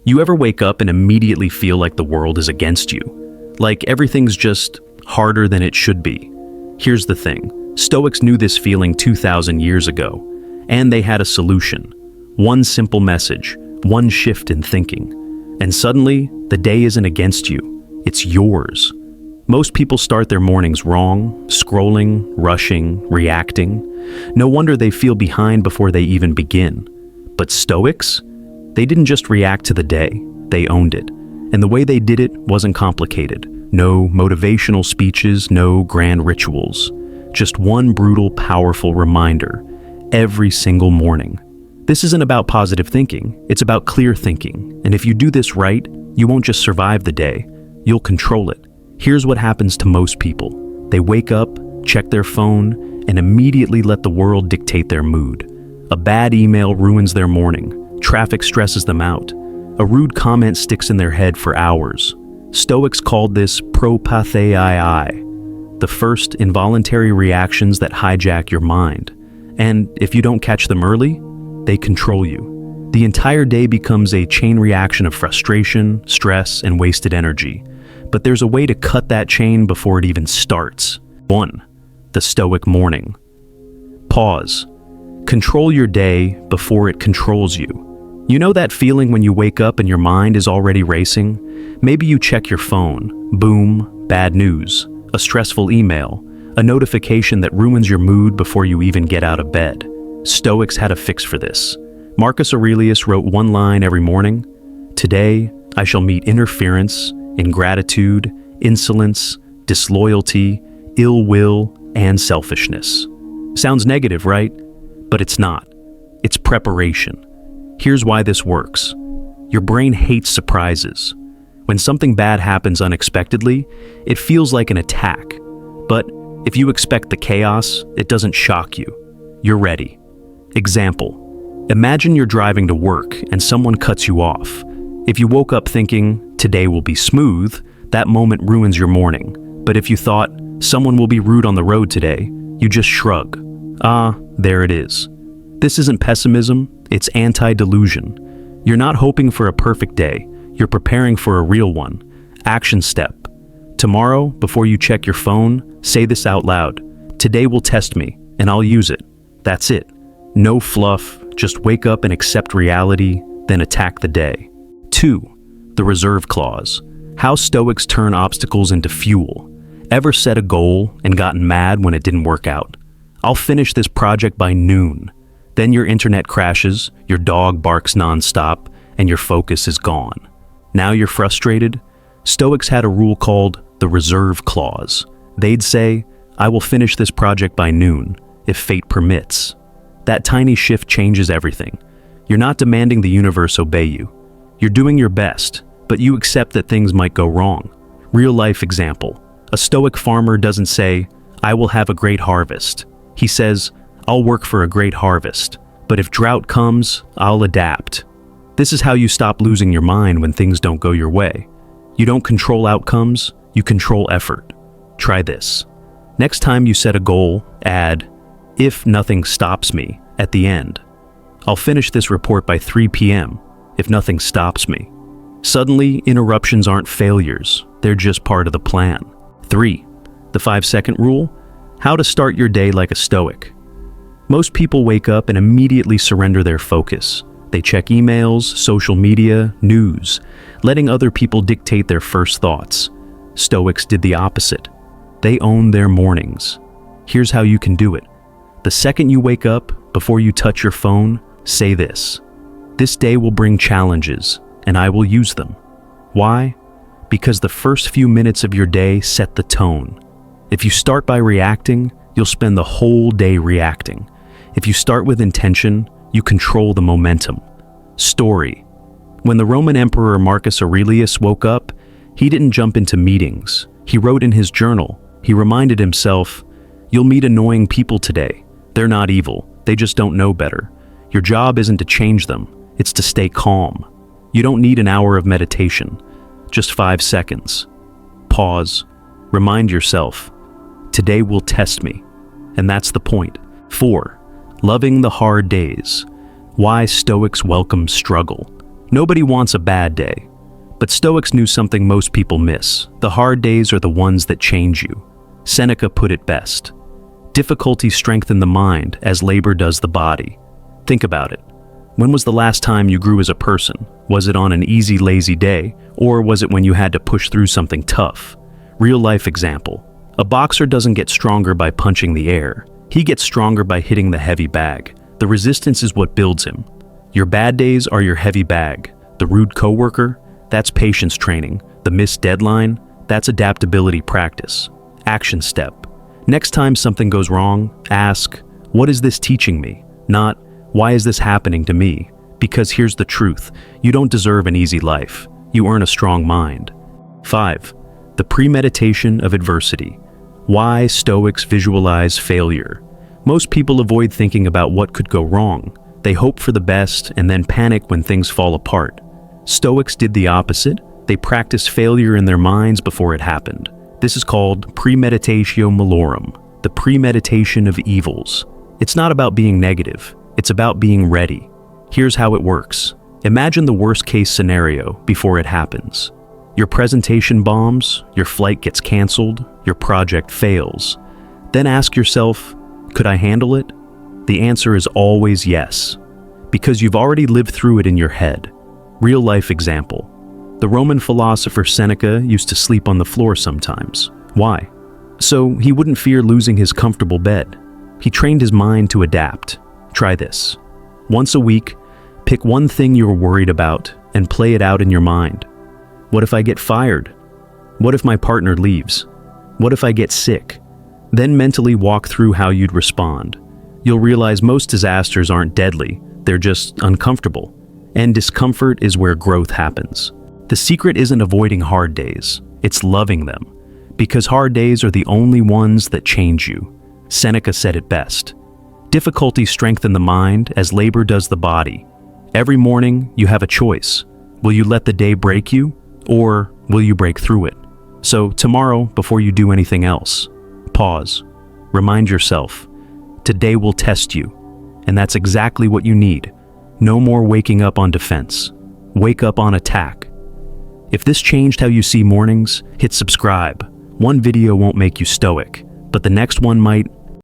You ever wake up and immediately feel like the world is against you? Like everything's just harder than it should be? Here's the thing. Stoics knew this feeling 2,000 years ago, and they had a solution. One simple message, one shift in thinking. And suddenly, the day isn't against you. It's yours. Most people start their mornings wrong, scrolling, rushing, reacting. No wonder they feel behind before they even begin. But Stoics? They didn't just react to the day, they owned it. And the way they did it wasn't complicated. No motivational speeches, no grand rituals. Just one brutal, powerful reminder every single morning. This isn't about positive thinking, it's about clear thinking. And if you do this right, you won't just survive the day, you'll control it. Here's what happens to most people. They wake up, check their phone, and immediately let the world dictate their mood. A bad email ruins their morning. Traffic stresses them out. A rude comment sticks in their head for hours. Stoics called this propatheiai, the first involuntary reactions that hijack your mind. And if you don't catch them early, they control you. The entire day becomes a chain reaction of frustration, stress, and wasted energy. But there's a way to cut that chain before it even starts. 1. The Stoic morning. Pause. Control your day before it controls you. You know that feeling when you wake up and your mind is already racing? Maybe you check your phone. Boom, bad news. A stressful email. A notification that ruins your mood before you even get out of bed. Stoics had a fix for this. Marcus Aurelius wrote one line every morning. Today, I shall meet interference, ingratitude, insolence, disloyalty, ill will, and selfishness. Sounds negative, right? But it's not. It's preparation. Here's why this works. Your brain hates surprises. When something bad happens unexpectedly, it feels like an attack. But if you expect the chaos, it doesn't shock you. You're ready. Example. Imagine you're driving to work and someone cuts you off. If you woke up thinking, today will be smooth, that moment ruins your morning. But if you thought, someone will be rude on the road today, you just shrug. There it is. This isn't pessimism, it's anti-delusion. You're not hoping for a perfect day, you're preparing for a real one. Action step. Tomorrow, before you check your phone, say this out loud. Today will test me, and I'll use it. That's it. No fluff, just wake up and accept reality, then attack the day. 2. The reserve clause. How Stoics turn obstacles into fuel. Ever set a goal and gotten mad when it didn't work out? I'll finish this project by noon. Then your internet crashes, your dog barks nonstop, and your focus is gone. Now you're frustrated? Stoics had a rule called the reserve clause. They'd say, I will finish this project by noon, if fate permits. That tiny shift changes everything. You're not demanding the universe obey you. You're doing your best, but you accept that things might go wrong. Real-life example. A Stoic farmer doesn't say, I will have a great harvest. He says, I'll work for a great harvest, but if drought comes, I'll adapt. This is how you stop losing your mind when things don't go your way. You don't control outcomes, you control effort. Try this. Next time you set a goal, add, if nothing stops me, at the end. I'll finish this report by 3 p.m. if nothing stops me. Suddenly, interruptions aren't failures, they're just part of the plan. 3. The 5-second rule. How to start your day like a Stoic. Most people wake up and immediately surrender their focus. They check emails, social media, news, letting other people dictate their first thoughts. Stoics did the opposite. They own their mornings. Here's how you can do it. The second you wake up, before you touch your phone, say this. This day will bring challenges, and I will use them. Why? Because the first few minutes of your day set the tone. If you start by reacting, you'll spend the whole day reacting. If you start with intention, you control the momentum. Story. When the Roman Emperor Marcus Aurelius woke up, he didn't jump into meetings. He wrote in his journal. He reminded himself, you'll meet annoying people today. They're not evil. They just don't know better. Your job isn't to change them. It's to stay calm. You don't need an hour of meditation. Just 5 seconds. Pause. Remind yourself, today will test me. And that's the point. 4. Loving the hard days. Why Stoics welcome struggle. Nobody wants a bad day. But Stoics knew something most people miss. The hard days are the ones that change you. Seneca put it best. Difficulties strengthen the mind as labor does the body. Think about it. When was the last time you grew as a person? Was it on an easy, lazy day? Or was it when you had to push through something tough? Real life example. A boxer doesn't get stronger by punching the air. He gets stronger by hitting the heavy bag. The resistance is what builds him. Your bad days are your heavy bag. The rude coworker, that's patience training. The missed deadline, that's adaptability practice. Action step. Next time something goes wrong, ask, what is this teaching me? Not, why is this happening to me? Because here's the truth, you don't deserve an easy life. You earn a strong mind. 5. The premeditation of adversity. Why Stoics visualize failure. Most people avoid thinking about what could go wrong. They hope for the best and then panic when things fall apart. Stoics did the opposite. They practiced failure in their minds before it happened. This is called premeditatio malorum, the premeditation of evils. It's not about being negative. It's about being ready. Here's how it works. Imagine the worst-case scenario before it happens. Your presentation bombs, your flight gets canceled, your project fails. Then ask yourself, could I handle it? The answer is always yes, because you've already lived through it in your head. Real-life example. The Roman philosopher Seneca used to sleep on the floor sometimes. Why? So he wouldn't fear losing his comfortable bed. He trained his mind to adapt. Try this. Once a week, pick one thing you're worried about and play it out in your mind. What if I get fired? What if my partner leaves? What if I get sick? Then mentally walk through how you'd respond. You'll realize most disasters aren't deadly, they're just uncomfortable. And discomfort is where growth happens. The secret isn't avoiding hard days, it's loving them. Because hard days are the only ones that change you. Seneca said it best. Difficulties strengthen the mind as labor does the body. Every morning, you have a choice. Will you let the day break you, or will you break through it? So tomorrow, before you do anything else, pause. Remind yourself, today will test you. And that's exactly what you need. No more waking up on defense. Wake up on attack. If this changed how you see mornings, hit subscribe. One video won't make you stoic, but the next one might.